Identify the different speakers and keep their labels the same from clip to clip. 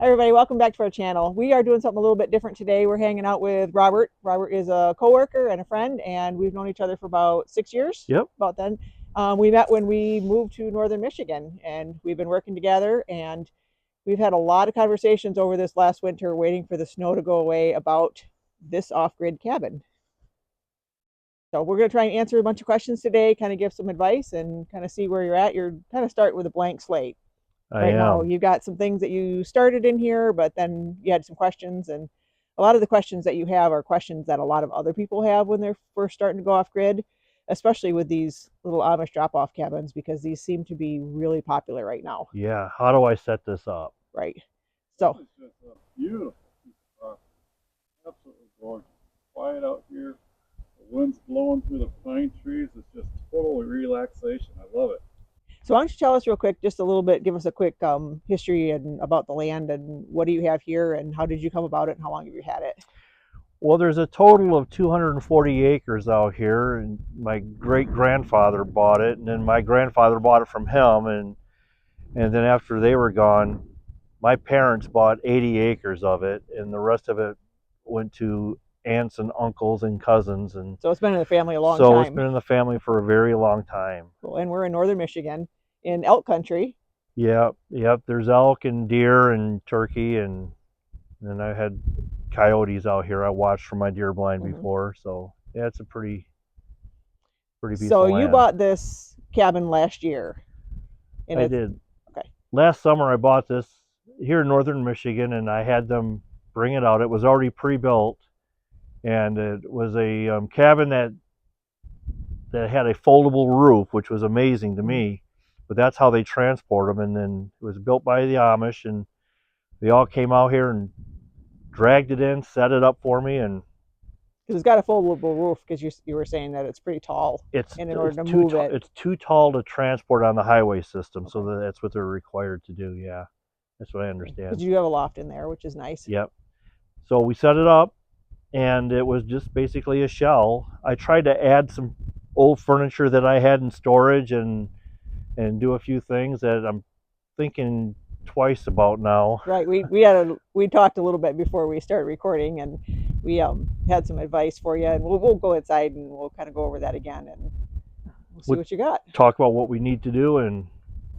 Speaker 1: Hi everybody, welcome back to our channel. We are doing something a little bit different today. We're hanging out with Robert. Robert is a coworker and a friend, and we've known each other for about 6 years.
Speaker 2: Yep.
Speaker 1: About then, we met when we moved to northern Michigan, and we've been working together. And we've had a lot of conversations over this last winter, waiting for the snow to go away about this off-grid cabin. So we're going to try and answer a bunch of questions today, kind of give some advice, and kind of see where you're at. You're kind of starting with a blank slate
Speaker 2: I
Speaker 1: right now.
Speaker 2: am.
Speaker 1: You've got some things that you started in here, but then you had some questions, and a lot of the questions that you have are questions that a lot of other people have when they're first starting to go off grid, especially with these little Amish drop off cabins, because these seem to be really popular right now.
Speaker 2: Yeah. How do I set this up?
Speaker 1: Right.
Speaker 3: This
Speaker 1: So,
Speaker 3: is just a beautiful piece of property. Absolutely gorgeous. Quiet out here. The wind's blowing through the pine trees. It's just total relaxation. I love it.
Speaker 1: so why don't you tell us real quick, just a little bit, give us a quick history and about the land and what do you have here and how did you come about it and how long have you had it?
Speaker 2: Well, there's a total of 240 acres out here, and my great grandfather bought it, and then my grandfather bought it from him, and then after they were gone, my parents bought 80 acres of it, and the rest of it went to aunts and uncles and cousins, and
Speaker 1: So it's been in the family a long
Speaker 2: so it's
Speaker 1: time.
Speaker 2: been in the family for a very long time.
Speaker 1: Cool. And we're in northern Michigan in elk country.
Speaker 2: Yep, yep. There's elk and deer and turkey and I had coyotes out here. I watched from my deer blind
Speaker 1: Mhm.
Speaker 2: before, so yeah, it's a pretty piece
Speaker 1: So
Speaker 2: of
Speaker 1: you
Speaker 2: land.
Speaker 1: bought this cabin last year, and
Speaker 2: I
Speaker 1: it's
Speaker 2: did.
Speaker 1: okay.
Speaker 2: Last summer I bought this here in northern Michigan, and I had them bring it out. It was already pre-built, and it was a cabin that had a foldable roof, which was amazing to
Speaker 1: Mhm.
Speaker 2: me. But that's how they transport them. And then it was built by the Amish, and they all came out here and dragged it in, set it up for me, and
Speaker 1: Because it's got a foldable roof. Because you were saying that it's pretty tall, and in order to move it,
Speaker 2: it's too tall to transport on the highway system. So
Speaker 1: okay,
Speaker 2: that's what they're required to do. Yeah, that's what I
Speaker 1: because
Speaker 2: understand.
Speaker 1: you have a loft in there, which is nice.
Speaker 2: Yep. So we set it up, and it was just basically a shell. I tried to add some old furniture that I had in storage and do a few things that I'm thinking twice about now.
Speaker 1: Right. We talked a little bit before we started recording, and we had some advice for you, and we'll go inside and we'll kind of go over that again, and we'll see
Speaker 2: We'll
Speaker 1: what you got.
Speaker 2: talk about what we need to do, and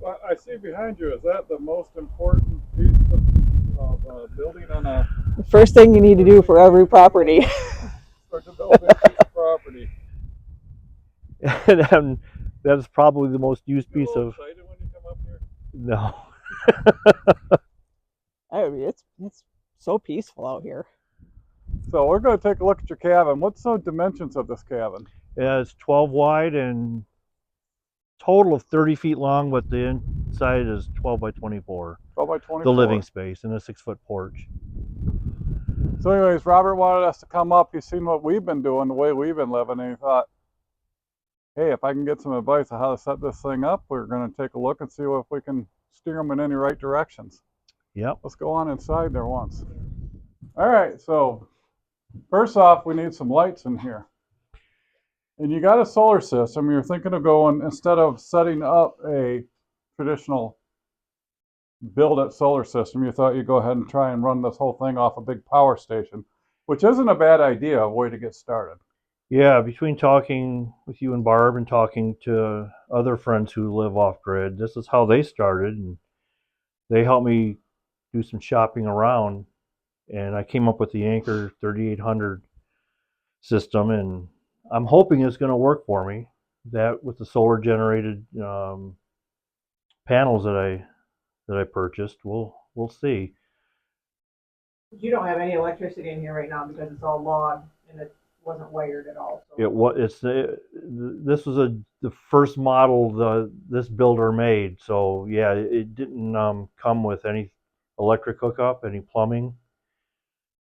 Speaker 3: Well, I see behind you. Is that the most important piece of building on a
Speaker 1: The first thing you need to
Speaker 3: first
Speaker 1: do
Speaker 3: thing
Speaker 1: for
Speaker 3: you need
Speaker 1: every
Speaker 3: to do when
Speaker 1: property.
Speaker 3: you start developing a piece of property?
Speaker 2: and that is probably the most used
Speaker 3: You get a
Speaker 2: piece
Speaker 3: little
Speaker 2: of
Speaker 3: excited when you come up here.
Speaker 2: no.
Speaker 1: I mean, it's so peaceful out here.
Speaker 3: So we're going to take a look at your cabin. What's the dimensions of this cabin?
Speaker 2: It's 12 wide and total of 30 feet long, but the inside is 12 by 24.
Speaker 3: 12 by
Speaker 2: The living
Speaker 3: 24.
Speaker 2: space and a 6-foot porch.
Speaker 3: So anyways, Robert wanted us to come up. He's seen what we've been doing, the way we've been living, and he thought, hey, if I can get some advice on how to set this thing up, we're going to take a look and see if we can steer them in any right directions.
Speaker 2: Yep.
Speaker 3: Let's go on inside there once. All right, so first off, we need some lights in here. And you got a solar system. You're thinking of going, instead of setting up a traditional build it solar system, you thought you'd go ahead and try and run this whole thing off a big power station, which isn't a bad idea, a way to get started.
Speaker 2: Yeah, between talking with you and Barb and talking to other friends who live off grid, this is how they started, and they helped me do some shopping around, and I came up with the Anchor 3800 system, and I'm hoping it's going to work for me. That with the solar generated panels that I purchased, we'll see.
Speaker 1: You don't have any electricity in here right now because it's all log and it wasn't wired at all. So
Speaker 2: This was the first model this builder made, so yeah, it didn't come with any electric hookup, any plumbing.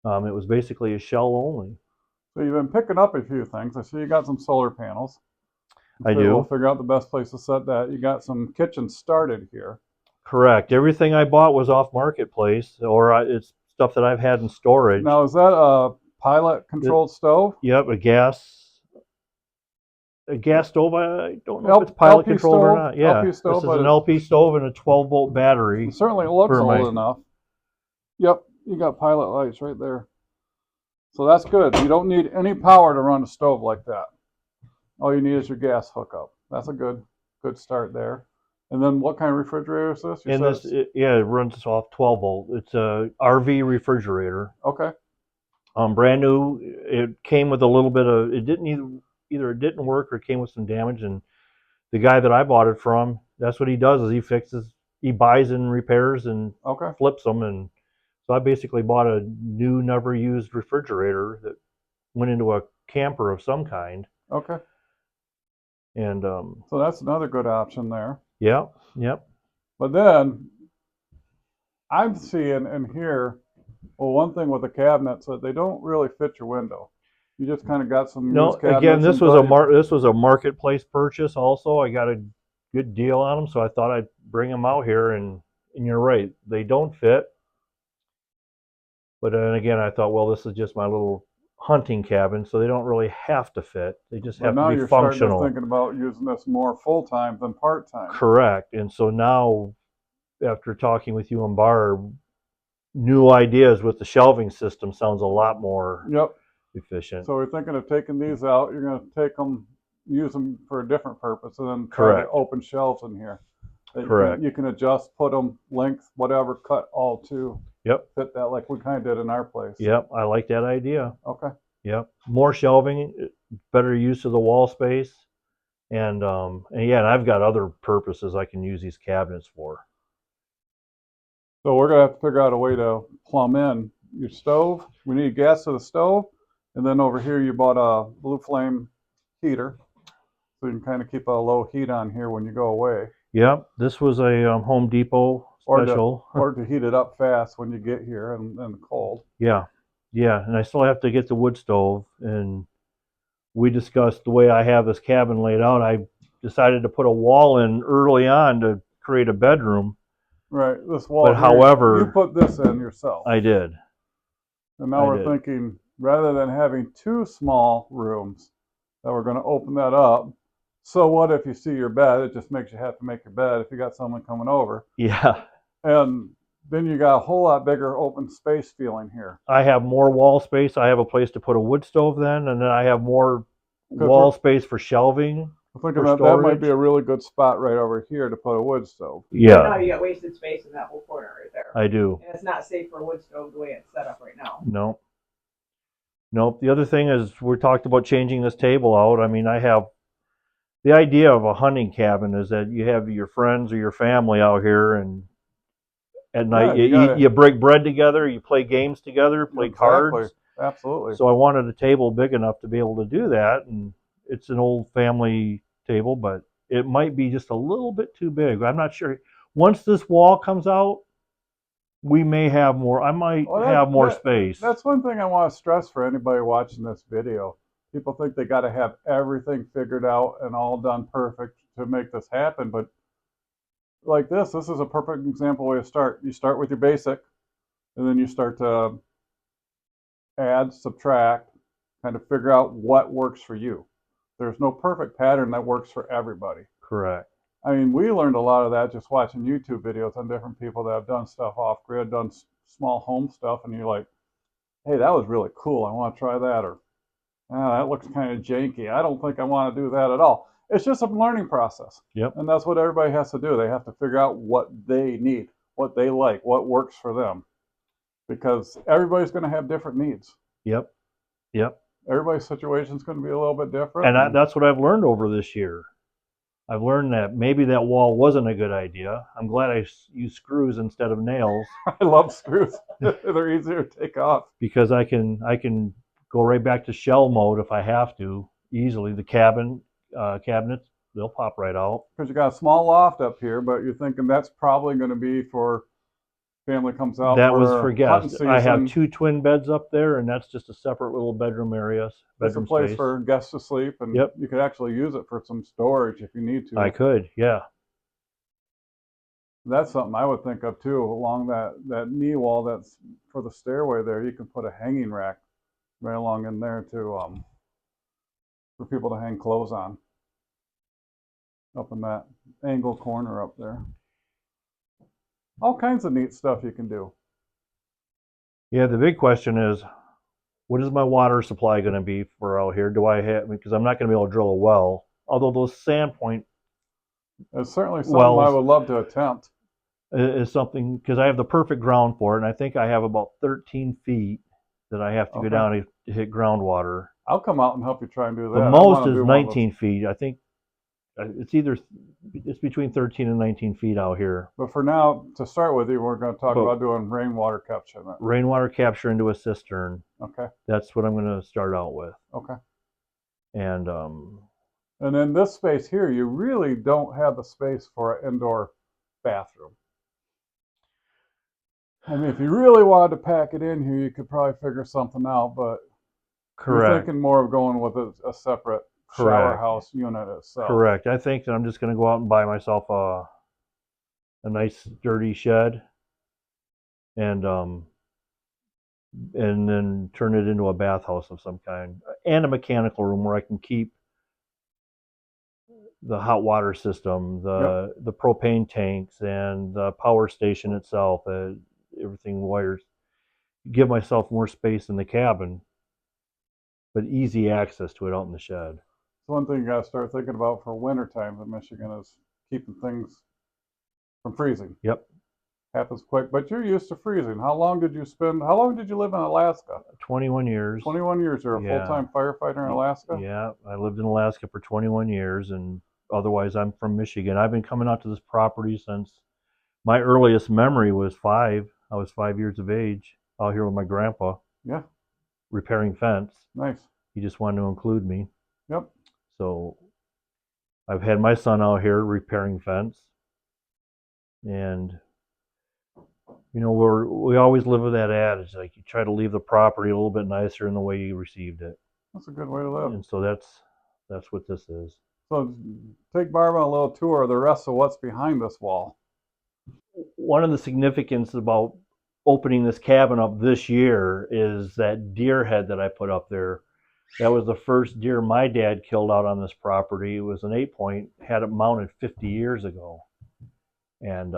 Speaker 2: It was basically a shell only.
Speaker 3: So you've been picking up a few things. I see you got some solar panels.
Speaker 2: I
Speaker 3: So we'll
Speaker 2: do.
Speaker 3: figure out the best place to set that. You got some kitchen started here.
Speaker 2: Correct. Everything I bought was off marketplace, or it's stuff that I've had in storage.
Speaker 3: Now, is that a pilot
Speaker 2: It,
Speaker 3: controlled stove?
Speaker 2: yep, a gas stove. I don't know if it's pilot
Speaker 3: LP
Speaker 2: controlled or
Speaker 3: stove,
Speaker 2: not. Yeah,
Speaker 3: LP
Speaker 2: this
Speaker 3: stove,
Speaker 2: is
Speaker 3: but
Speaker 2: an
Speaker 3: it
Speaker 2: LP stove and a 12-volt battery
Speaker 3: certainly looks
Speaker 2: for my.
Speaker 3: old enough. Yep, you got pilot lights right there. So that's good. You don't need any power to run a stove like that. All you need is your gas hookup. That's a good start there. And then what kind of refrigerator is this? You
Speaker 2: And
Speaker 3: said
Speaker 2: this, yeah, it runs off 12 volt. It's a RV refrigerator.
Speaker 3: okay.
Speaker 2: Brand new. It came with a little bit of, it didn't either it didn't work or it came with some damage. And the guy that I bought it from, that's what he does is he buys and repairs and
Speaker 3: Okay.
Speaker 2: flips them. And so I basically bought a new, never used refrigerator that went into a camper of some kind.
Speaker 3: Okay.
Speaker 2: And
Speaker 3: So that's another good option there.
Speaker 2: yeah, yep.
Speaker 3: But then I'm seeing and here, well, one thing with the cabinets that they don't really fit your window. You just kind of got some
Speaker 2: No,
Speaker 3: used cabinets.
Speaker 2: again,
Speaker 3: and
Speaker 2: this was a marketplace purchase. Also, I got a good deal on them, so I thought I'd bring them out here. And you're right, they don't fit. But then again, I thought, well, this is just my little hunting cabin, so they don't really have to fit. They just
Speaker 3: But
Speaker 2: have to
Speaker 3: now
Speaker 2: be
Speaker 3: you're starting to
Speaker 2: functional.
Speaker 3: thinking about using this more full time than part time.
Speaker 2: Correct. And so now, after talking with you and Barb, new ideas with the shelving system sounds a lot more
Speaker 3: Yep.
Speaker 2: efficient.
Speaker 3: So we're thinking of taking these out. You're going to take them, use them for a different purpose, and then try
Speaker 2: Correct.
Speaker 3: to open shelves in here.
Speaker 2: Correct.
Speaker 3: You can adjust, put them length, whatever, cut all to
Speaker 2: Yep.
Speaker 3: fit that like we kind of did in our place.
Speaker 2: Yep. I like that idea.
Speaker 3: Okay.
Speaker 2: Yep. More shelving, better use of the wall space. And yeah, and I've got other purposes I can use these cabinets for.
Speaker 3: So we're going to have to figure out a way to plumb in your stove. We need gas to the stove. And then over here you bought a blue flame heater. So you can kind of keep a low heat on here when you go away.
Speaker 2: Yep. This was a Home Depot special.
Speaker 3: Or to heat it up fast when you get here and cold.
Speaker 2: Yeah. Yeah. And I still have to get the wood stove. And we discussed the way I have this cabin laid out. I decided to put a wall in early on to create a bedroom.
Speaker 3: Right, this wall.
Speaker 2: But
Speaker 3: here,
Speaker 2: however,
Speaker 3: you put this in yourself.
Speaker 2: I did.
Speaker 3: And now we're thinking, rather than having two small rooms, that we're going to open that up. So what if you see your bed? It just makes you have to make your bed if you got someone coming over.
Speaker 2: Yeah.
Speaker 3: And then you got a whole lot bigger open space feeling here.
Speaker 2: I have more wall space. I have a place to put a wood stove then, and then I have more wall space for shelving.
Speaker 3: Thinking that might be a really good spot right over here to put a wood stove.
Speaker 2: Yeah.
Speaker 1: Right now you got wasted space in that whole corner right there.
Speaker 2: I do.
Speaker 1: And it's not safe for a wood stove the way it's set up right now.
Speaker 2: No. Nope. The other thing is we talked about changing this table out. I mean, I have the idea of a hunting cabin is that you have your friends or your family out here, and at night you break bread together, you play games together, play cards.
Speaker 3: Absolutely.
Speaker 2: So I wanted a table big enough to be able to do that, and it's an old family table, but it might be just a little bit too big. I'm not sure. Once this wall comes out, we may have more. I might have more space.
Speaker 3: That's one thing I want to stress for anybody watching this video. People think they got to have everything figured out and all done perfect to make this happen, but like this is a perfect example way to start. You start with your basic, and then you start to add, subtract, kind of figure out what works for you. There's no perfect pattern that works for everybody.
Speaker 2: Correct.
Speaker 3: I mean, we learned a lot of that just watching YouTube videos on different people that have done stuff off grid, done small home stuff, and you're like, hey, that was really cool. I want to try that. Or, that looks kind of janky. I don't think I want to do that at all. It's just a learning process.
Speaker 2: Yep.
Speaker 3: And that's what everybody has to do. They have to figure out what they need, what they like, what works for them. Because everybody's going to have different needs.
Speaker 2: Yep. Yep.
Speaker 3: Everybody's situation is going to be a little bit different.
Speaker 2: And that's what I've learned over this year. I've learned that maybe that wall wasn't a good idea. I'm glad I used screws instead of nails.
Speaker 3: I love screws. They're easier to take off.
Speaker 2: Because I can go right back to shell mode if I have to easily. The cabinets, they'll pop right out.
Speaker 3: Because you got a small loft up here, but you're thinking that's probably going to be for family comes out.
Speaker 2: That was for guests. I have 2 twin beds up there, and that's just a separate little bedroom area.
Speaker 3: It's a place for guests to sleep, and you could actually use it for some storage if you need to.
Speaker 2: I could, yeah.
Speaker 3: That's something I would think of too, along that knee wall that's for the stairway there. You can put a hanging rack right along in there to for people to hang clothes on. Up in that angle corner up there. All kinds of neat stuff you can do.
Speaker 2: Yeah, the big question is, what is my water supply going to be for out here? Do I have, because I'm not going to be able to drill a well, although those sandpoint
Speaker 3: It's certainly something I
Speaker 2: wells
Speaker 3: would love to attempt.
Speaker 2: is something, because I have the perfect ground for it, and I think I have about 13 feet that I have to go
Speaker 3: Okay.
Speaker 2: down to hit groundwater.
Speaker 3: I'll come out and help you try and do
Speaker 2: The
Speaker 3: that. I
Speaker 2: most
Speaker 3: want to
Speaker 2: is
Speaker 3: do one of those.
Speaker 2: 19 feet. I think it's between 13 and 19 feet out here.
Speaker 3: But for now, to start with, we're going to talk
Speaker 2: But
Speaker 3: about doing rainwater capture.
Speaker 2: rainwater capture into a cistern.
Speaker 3: Okay.
Speaker 2: That's what I'm going to start out with.
Speaker 3: Okay.
Speaker 2: And
Speaker 3: And in this space here, you really don't have the space for an indoor bathroom. I mean, if you really wanted to pack it in here, you could probably figure something out, but you're
Speaker 2: correct,
Speaker 3: thinking more of going with a separate shower
Speaker 2: correct,
Speaker 3: house unit itself.
Speaker 2: correct. I think that I'm just going to go out and buy myself a nice sturdy shed, and then turn it into a bathhouse of some kind, and a mechanical room where I can keep the hot water system, the propane tanks, and the power station itself, everything wired. Give myself more space in the cabin, but easy access to it out in the shed.
Speaker 3: So one thing you got to start thinking about for winter times in Michigan is keeping things from freezing.
Speaker 2: Yep.
Speaker 3: Happens quick, but you're used to freezing. How long did you live in Alaska?
Speaker 2: 21 years.
Speaker 3: 21 years. You're a
Speaker 2: Yeah.
Speaker 3: full-time firefighter in Alaska?
Speaker 2: Yeah, I lived in Alaska for 21 years, and otherwise I'm from Michigan. I've been coming out to this property since my earliest memory was 5. I was 5 years of age out here with my grandpa
Speaker 3: Yeah.
Speaker 2: repairing fence.
Speaker 3: Nice.
Speaker 2: He just wanted to include me.
Speaker 3: Yep.
Speaker 2: So I've had my son out here repairing fence, and we always live with that adage, like you try to leave the property a little bit nicer than the way you received it.
Speaker 3: That's a good way to live.
Speaker 2: And so that's what this is.
Speaker 3: So take Barb on a little tour of the rest of what's behind this wall.
Speaker 2: One of the significance about opening this cabin up this year is that deer head that I put up there. That was the first deer my dad killed out on this property. It was an 8-point, had it mounted 50 years ago. And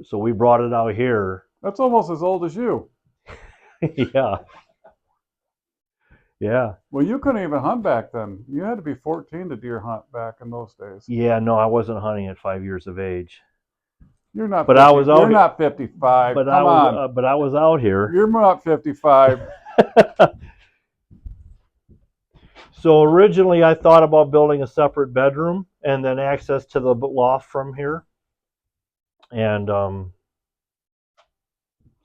Speaker 2: so we brought it out here.
Speaker 3: That's almost as old as you.
Speaker 2: Yeah. Yeah.
Speaker 3: Well, you couldn't even hunt back then. You had to be 14 to deer hunt back in those days.
Speaker 2: Yeah, no, I wasn't hunting at 5 years of age.
Speaker 3: You're not.
Speaker 2: But
Speaker 3: 50,
Speaker 2: I was out.
Speaker 3: You're not 55.
Speaker 2: But
Speaker 3: Come on.
Speaker 2: But I was out here.
Speaker 3: You're not 55.
Speaker 2: So originally, I thought about building a separate bedroom and then access to the loft from here. And so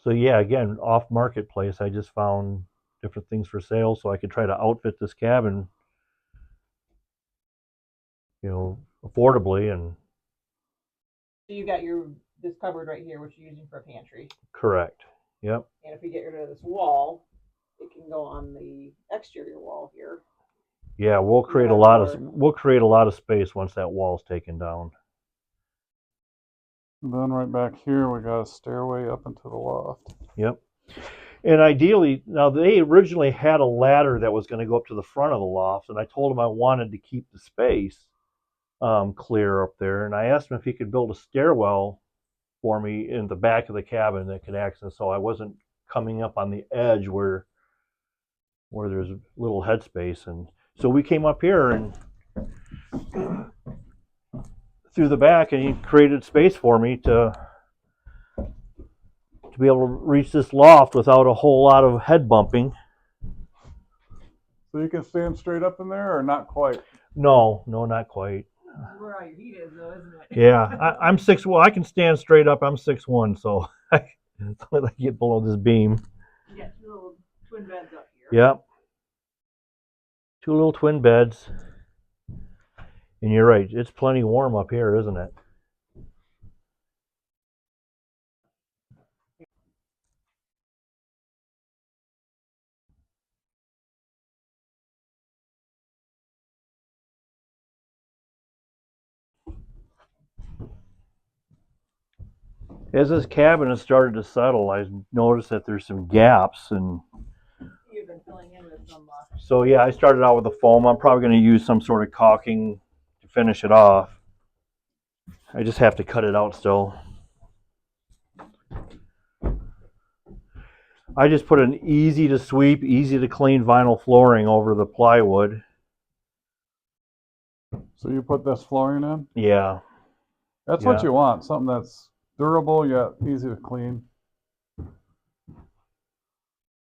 Speaker 2: yeah, again, off marketplace, I just found different things for sale so I could try to outfit this cabin, affordably. And
Speaker 1: So you got this cupboard right here, which you're using for a pantry.
Speaker 2: correct. Yep.
Speaker 1: And if we get rid of this wall, it can go on the exterior wall here.
Speaker 2: Yeah, we'll create a lot of space once that wall's taken down.
Speaker 3: And then right back here, we got a stairway up into the loft.
Speaker 2: Yep. And ideally, now they originally had a ladder that was going to go up to the front of the loft, and I told him I wanted to keep the space clear up there, and I asked him if he could build a stairwell for me in the back of the cabin that could access, so I wasn't coming up on the edge where there's little headspace. And so we came up here and through the back, and he created space for me to be able to reach this loft without a whole lot of head bumping.
Speaker 3: So you can stand straight up in there, or not quite?
Speaker 2: No, not quite.
Speaker 1: Where all your heat is, though, isn't it?
Speaker 2: Yeah, I'm 6'1". Well, I can stand straight up. I'm 6'1", so I get below this beam.
Speaker 1: You got 2 little twin beds up here.
Speaker 2: Yep. 2 little twin beds. And you're right, it's plenty warm up here, isn't it? As this cabin has started to settle, I noticed that there's some gaps, and
Speaker 1: You've been filling in with some.
Speaker 2: So yeah, I started out with the foam. I'm probably going to use some sort of caulking to finish it off. I just have to cut it out still. I just put an easy to sweep, easy to clean vinyl flooring over the plywood.
Speaker 3: So you put this flooring in?
Speaker 2: Yeah.
Speaker 3: That's
Speaker 2: Yeah.
Speaker 3: what you want, something that's durable yet easy to clean. So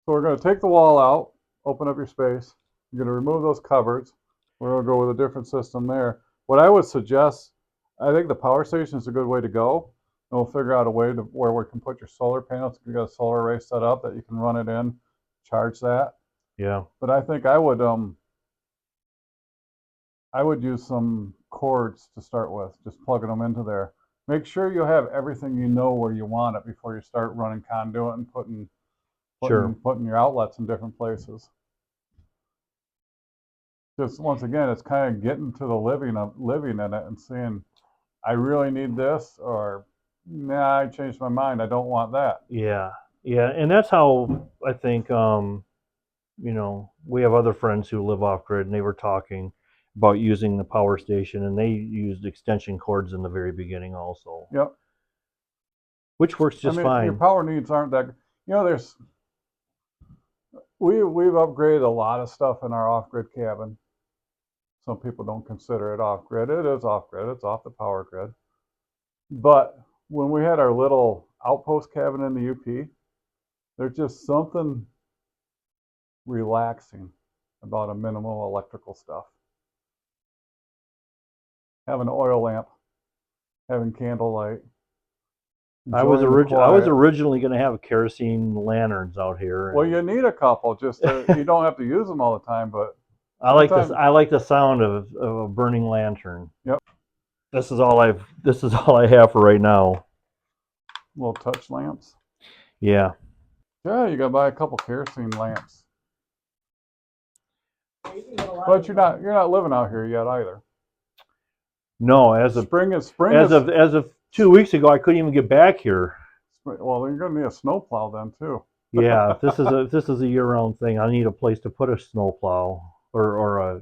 Speaker 3: we're going to take the wall out, open up your space. You're going to remove those cupboards. We're going to go with a different system there. What I would suggest, I think the power station is a good way to go. And we'll figure out a way to where we can put your solar panels. You got a solar array set up that you can run it in, charge that.
Speaker 2: Yeah.
Speaker 3: But I think I would use some cords to start with, just plugging them into there. Make sure you have everything you know where you want it before you start running conduit and putting your outlets in different places. Just once again, it's kind of getting to the living in it and seeing, I really need this, or nah, I changed my mind, I don't want that.
Speaker 2: Yeah. Yeah. And that's how I think, you know, we have other friends who live off grid, and they were talking about using the power station, and they used extension cords in the very beginning also.
Speaker 3: Yep.
Speaker 2: Which works just fine.
Speaker 3: Your power needs aren't that, we've upgraded a lot of stuff in our off-grid cabin. Some people don't consider it off-grid. It is off-grid. It's off the power grid. But when we had our little outpost cabin in the UP, there's just something relaxing about a minimal electrical stuff. Having an oil lamp, having candlelight.
Speaker 2: I was originally going to have kerosene lanterns out here.
Speaker 3: Well, you need a couple. Just you don't have to use them all the time, but
Speaker 2: I like this. I like the sound of a burning lantern.
Speaker 3: Yep.
Speaker 2: This is all I have for right now.
Speaker 3: Little touch lamps.
Speaker 2: Yeah.
Speaker 3: Yeah, you gotta buy a couple kerosene lamps. But you're not living out here yet either.
Speaker 2: No, as of
Speaker 3: spring
Speaker 2: as of 2 weeks ago, I couldn't even get back here.
Speaker 3: Well, you're gonna need a snowplow then too.
Speaker 2: Yeah, this is a year-round thing. I need a place to put a snowplow or a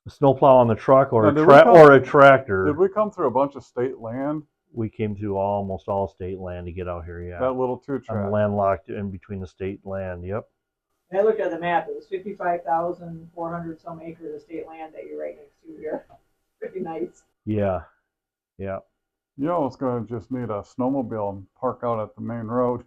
Speaker 2: snowplow on the truck or a tractor.
Speaker 3: Did we come through a bunch of state land?
Speaker 2: We came through almost all state land to get out here. Yeah.
Speaker 3: That little 2-track.
Speaker 2: I'm landlocked in between the state land. Yep.
Speaker 1: I looked at the map. It was 55,400 some acres of state land that you're right next to here. Pretty nice.
Speaker 2: Yeah. Yeah.
Speaker 3: You know, it's going to just need a snowmobile and park out at the main road.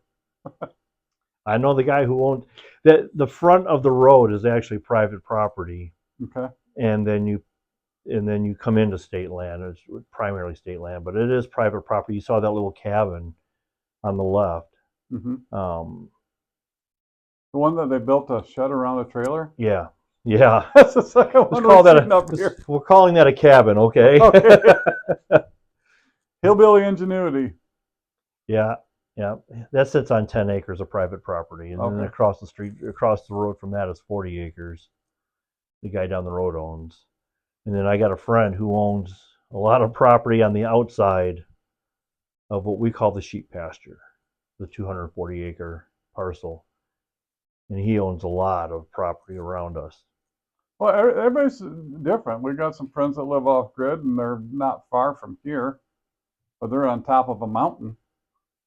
Speaker 2: I know the guy who owns the front of the road is actually private property.
Speaker 3: Okay.
Speaker 2: And then you come into state land. It's primarily state land, but it is private property. You saw that little cabin on the left.
Speaker 3: Mm-hmm. The one that they built a shed around a trailer?
Speaker 2: Yeah. Yeah.
Speaker 3: That's the second one
Speaker 2: we're calling that a cabin, okay?
Speaker 3: Okay. Hillbilly ingenuity.
Speaker 2: Yeah. Yeah. That sits on 10 acres of private property. And then across the road from that is 40 acres. The guy down the road owns. And then I got a friend who owns a lot of property on the outside of what we call the sheep pasture, the 240 acre parcel. And he owns a lot of property around us.
Speaker 3: Well, everybody's different. We got some friends that live off grid, and they're not far from here, but they're on top of a mountain.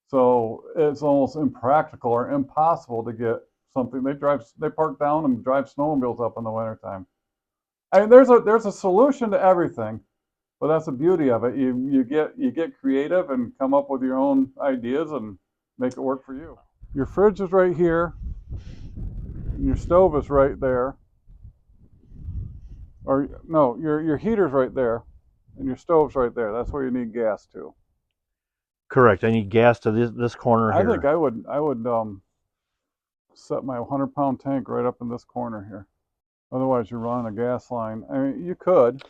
Speaker 3: So it's almost impractical or impossible to get something. They park down and drive snowmobiles up in the wintertime. I mean, there's a solution to everything, but that's the beauty of it. You get creative and come up with your own ideas and make it work for you. Your fridge is right here, and your stove is right there. Or no, your heater's right there, and your stove's right there. That's where you need gas to.
Speaker 2: Correct. I need gas to this corner here.
Speaker 3: I think I would set my 100-pound tank right up in this corner here. Otherwise, you're running a gas line. I mean, you could.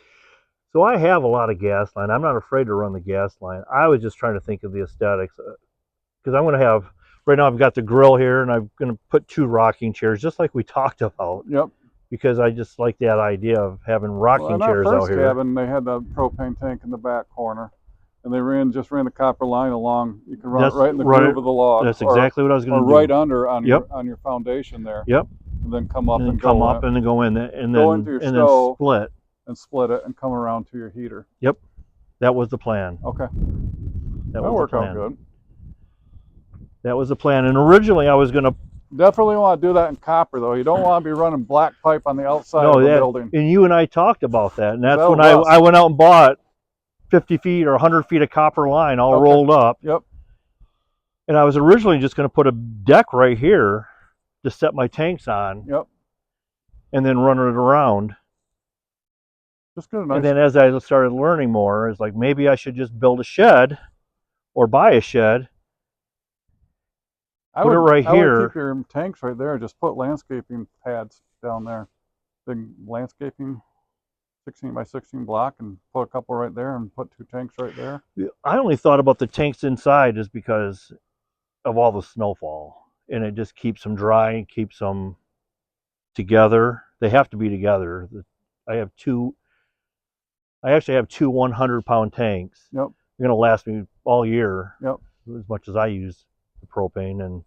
Speaker 2: So I have a lot of gas line. I'm not afraid to run the gas line. I was just trying to think of the aesthetics, because I'm going to have, right now I've got the grill here, and I'm going to put 2 rocking chairs, just like we talked about.
Speaker 3: Yep.
Speaker 2: Because I just like that idea of having rocking chairs out here.
Speaker 3: In our first cabin, they had the propane tank in the back corner, and they just ran the copper line along. You can run it right in the groove of the log.
Speaker 2: That's exactly what I was going to do.
Speaker 3: Or right under on your foundation there.
Speaker 2: Yep.
Speaker 3: And then come up and
Speaker 2: go in, and then split it
Speaker 3: and come around to your heater.
Speaker 2: Yep. That was the plan.
Speaker 3: Okay.
Speaker 2: That
Speaker 3: worked out good.
Speaker 2: That was the plan. And originally I was going to,
Speaker 3: Definitely want to do that in copper, though. You don't want to be running black pipe on the outside
Speaker 2: no,
Speaker 3: of a
Speaker 2: that,
Speaker 3: building.
Speaker 2: and you and I talked about that. And that's
Speaker 3: That'll
Speaker 2: when
Speaker 3: rust.
Speaker 2: I went out and bought 50 feet or 100 feet of copper line all
Speaker 3: Okay.
Speaker 2: rolled up.
Speaker 3: Yep.
Speaker 2: And I was originally just going to put a deck right here to set my tanks on.
Speaker 3: Yep.
Speaker 2: And then run it around.
Speaker 3: Just get a nice.
Speaker 2: And then as I started learning more, it's like maybe I should just build a shed or buy a shed,
Speaker 3: I
Speaker 2: put it right
Speaker 3: would
Speaker 2: here.
Speaker 3: keep your tanks right there. Just put landscaping pads down there. Big landscaping 16 by 16 block and put a couple right there and put 2 tanks right there.
Speaker 2: I only thought about the tanks inside just because of all the snowfall. And it just keeps them dry and keeps them together. They have to be together. I actually have two 100-pound tanks.
Speaker 3: Yep.
Speaker 2: They're going to last me all year.
Speaker 3: Yep.
Speaker 2: As much as I use the propane.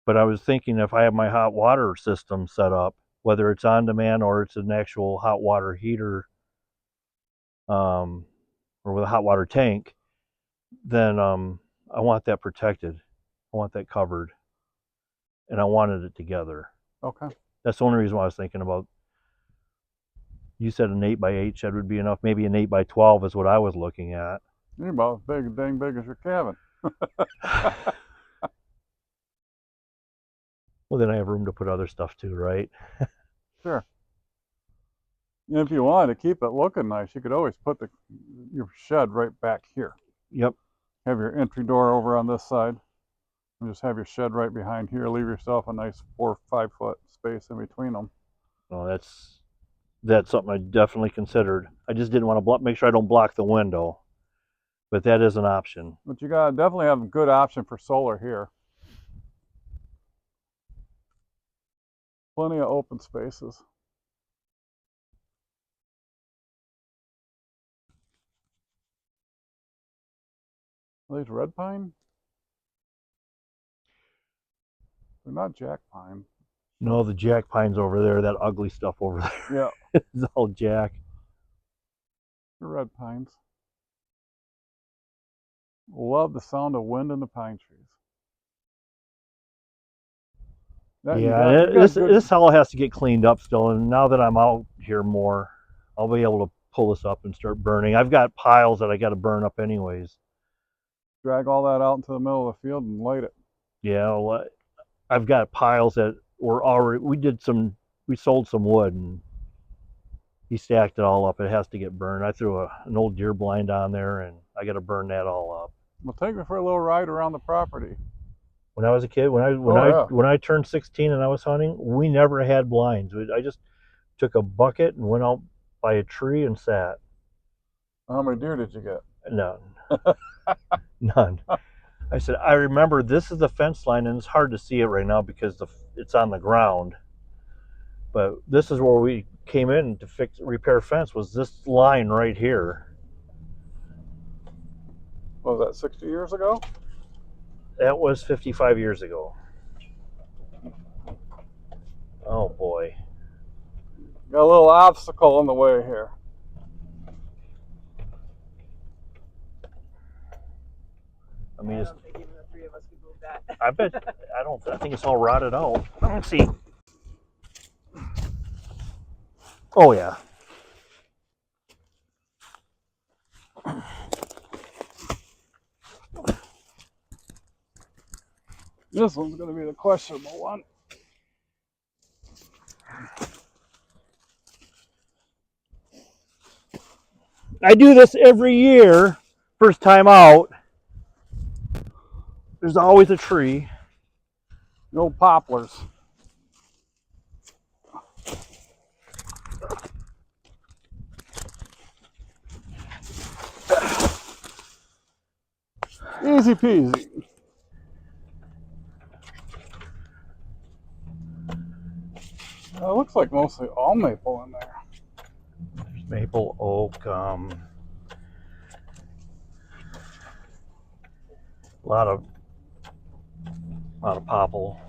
Speaker 2: But I was thinking if I have my hot water system set up, whether it's on demand or it's an actual hot water heater, or with a hot water tank, then I want that protected. I want that covered. And I wanted it together.
Speaker 3: Okay.
Speaker 2: That's the only reason why I was thinking about. You said an 8x8 shed would be enough. Maybe an 8x12 is what I was looking at.
Speaker 3: You're about as dang big as your cabin.
Speaker 2: Well, then I have room to put other stuff too, right?
Speaker 3: Sure. And if you wanted to keep it looking nice, you could always put your shed right back here.
Speaker 2: Yep.
Speaker 3: Have your entry door over on this side. And just have your shed right behind here. Leave yourself a nice 4 or 5 foot space in between them.
Speaker 2: Well, that's something I definitely considered. I just didn't want to make sure I don't block the window. But that is an option.
Speaker 3: But you gotta definitely have a good option for solar here. Plenty of open spaces. Are these red pine? They're not jack pine.
Speaker 2: No, the jack pine's over there, that ugly stuff over there.
Speaker 3: Yeah.
Speaker 2: It's all jack.
Speaker 3: They're red pines. Love the sound of wind in the pine trees.
Speaker 2: Yeah, this all has to get cleaned up still, and now that I'm out here more, I'll be able to pull this up and start burning. I've got piles that I got to burn up anyways.
Speaker 3: Drag all that out into the middle of the field and light it.
Speaker 2: Yeah, well, I've got piles that were already, we sold some wood and he stacked it all up. It has to get burned. I threw an old deer blind on there and I got to burn that all up.
Speaker 3: Well, take me for a little ride around the property.
Speaker 2: When I was a kid, when I turned 16 and I was hunting, we never had blinds. I just took a bucket and went out by a tree and sat.
Speaker 3: How many deer did you get?
Speaker 2: None. None. I said, I remember this is the fence line, and it's hard to see it right now because it's on the ground. But this is where we came in to repair fence, was this line right here.
Speaker 3: What was that, 60 years ago?
Speaker 2: That was 55 years ago. Oh boy.
Speaker 3: Got a little obstacle in the way here.
Speaker 2: I mean, it's, even the 3 of us could move that. I think it's all rotted out. Let's see. Oh yeah.
Speaker 3: This one's going to be the questionable one.
Speaker 2: I do this every year. First time out, there's always a tree.
Speaker 3: The old poplars. Easy peasy. It looks like mostly all maple in there.
Speaker 2: There's maple, oak, a lot of popple,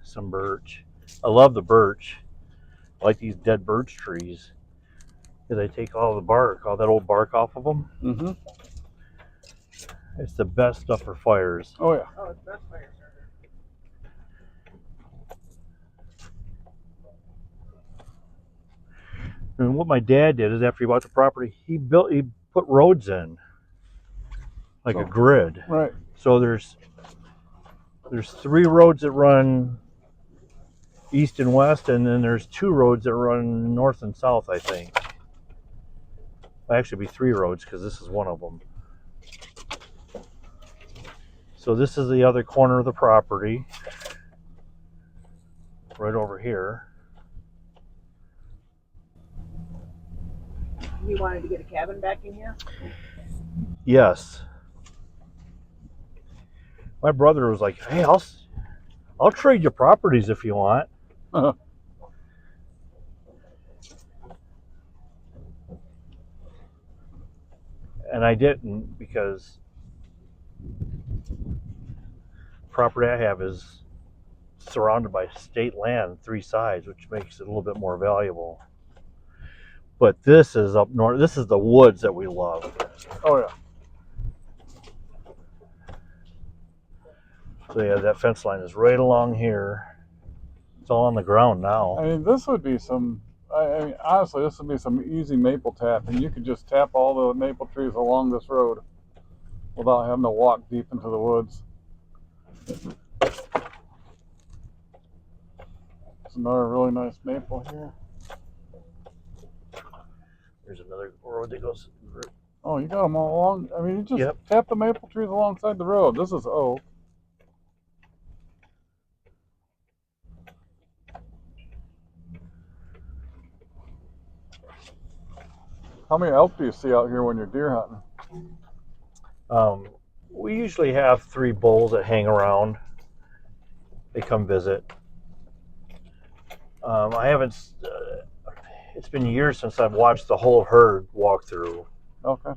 Speaker 2: some birch. I love the birch. I like these dead birch trees. is I take all the bark, all that old bark off of them.
Speaker 3: Mm-hmm.
Speaker 2: It's the best stuff for fires.
Speaker 3: Oh yeah.
Speaker 1: Oh, it's best fire starter.
Speaker 2: And what my dad did is after he bought the property, he put roads in, like a grid.
Speaker 3: Right.
Speaker 2: So there's 3 roads that run east and west, and then there's 2 roads that run north and south, I think. Well, actually be 3 roads because this is one of them. So this is the other corner of the property, right over here.
Speaker 1: You wanted to get a cabin back in here?
Speaker 2: Yes. My brother was like, "Hey, I'll trade you properties if you want." And I didn't because the property I have is surrounded by state land 3 sides, which makes it a little bit more valuable. But this is up north. This is the woods that we love.
Speaker 3: Oh yeah.
Speaker 2: So yeah, that fence line is right along here. It's all on the ground now.
Speaker 3: I mean, this would be some. I mean, honestly, this would be some easy maple tapping. You could just tap all the maple trees along this road without having to walk deep into the woods. There's another really nice maple here.
Speaker 2: There's another road that goes.
Speaker 3: Oh, you got them all along. I mean, you just
Speaker 2: Yep.
Speaker 3: tap the maple trees alongside the road. This is oak. How many elk do you see out here when you're deer hunting?
Speaker 2: We usually have 3 bulls that hang around. They come visit. I haven't. It's been years since I've watched the whole herd walk through.
Speaker 3: Okay.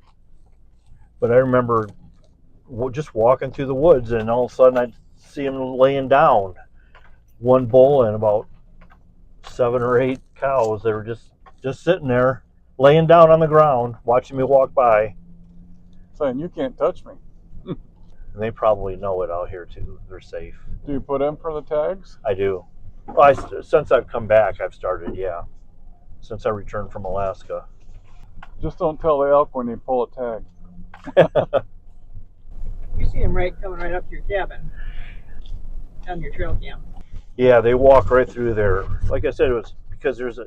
Speaker 2: But I remember just walking through the woods, and all of a sudden I'd see them laying down. 1 bull and about 7 or 8 cows. They were just sitting there, laying down on the ground, watching me walk by.
Speaker 3: Saying, you can't touch me.
Speaker 2: And they probably know it out here too. They're safe.
Speaker 3: Do you put in for the tags?
Speaker 2: I do. Well, since I've come back, I've started. Yeah, since I returned from Alaska.
Speaker 3: Just don't tell the elk when you pull a tag.
Speaker 1: You see them coming right up to your cabin on your trail cam.
Speaker 2: Yeah, they walk right through there. Like I said, it was because there's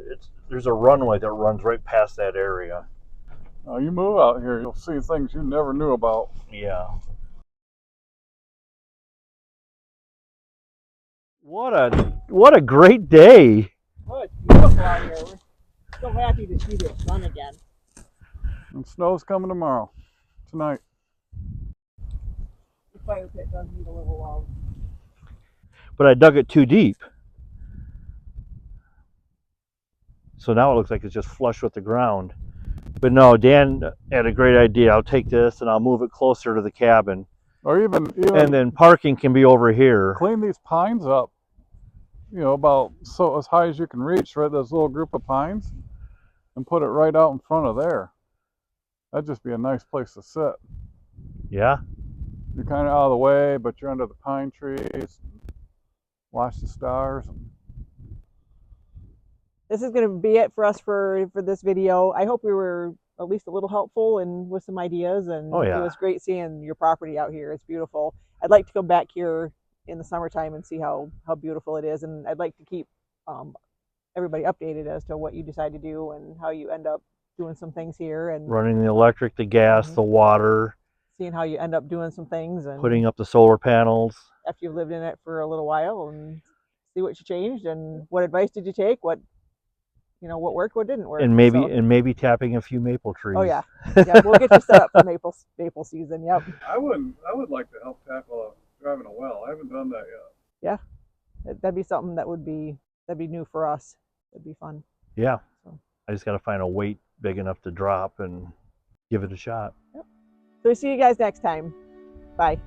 Speaker 2: a runway that runs right past that area.
Speaker 3: Now you move out here, you'll see things you never knew about.
Speaker 2: Yeah. What a great day.
Speaker 1: Oh, it's beautiful out here. We're so happy to see the sun again.
Speaker 3: And snow's coming tomorrow. Tonight.
Speaker 1: The fire pit does need a little love.
Speaker 2: But I dug it too deep. So now it looks like it's just flush with the ground. But no, Dan had a great idea. I'll take this and I'll move it closer to the cabin.
Speaker 3: Or even
Speaker 2: And then parking can be over here.
Speaker 3: clean these pines up, you know, about so as high as you can reach, right? This little group of pines, and put it right out in front of there. That'd just be a nice place to sit.
Speaker 2: Yeah.
Speaker 3: You're kind of out of the way, but you're under the pine trees. Watch the stars.
Speaker 1: This is going to be it for us for this video. I hope we were at least a little helpful and with some ideas. And
Speaker 2: Oh, yeah.
Speaker 1: It was great seeing your property out here. It's beautiful. I'd like to come back here in the summertime and see how beautiful it is. And I'd like to keep everybody updated as to what you decide to do and how you end up doing some things here and
Speaker 2: Running the electric, the gas, the water,
Speaker 1: seeing how you end up doing some things and
Speaker 2: putting up the solar panels.
Speaker 1: after you've lived in it for a little while and see what you changed and what advice did you take, what worked, what didn't work.
Speaker 2: And maybe tapping a few maple trees.
Speaker 1: Oh yeah. Yeah, we'll get you set up for maple season. Yep.
Speaker 3: I would like to help tackle driving a well. I haven't done that yet.
Speaker 1: Yeah. That'd be something that'd be new for us. It'd be fun.
Speaker 2: Yeah.
Speaker 1: So.
Speaker 2: I just got to find a weight big enough to drop and give it a shot.
Speaker 1: Yep. So see you guys next time. Bye.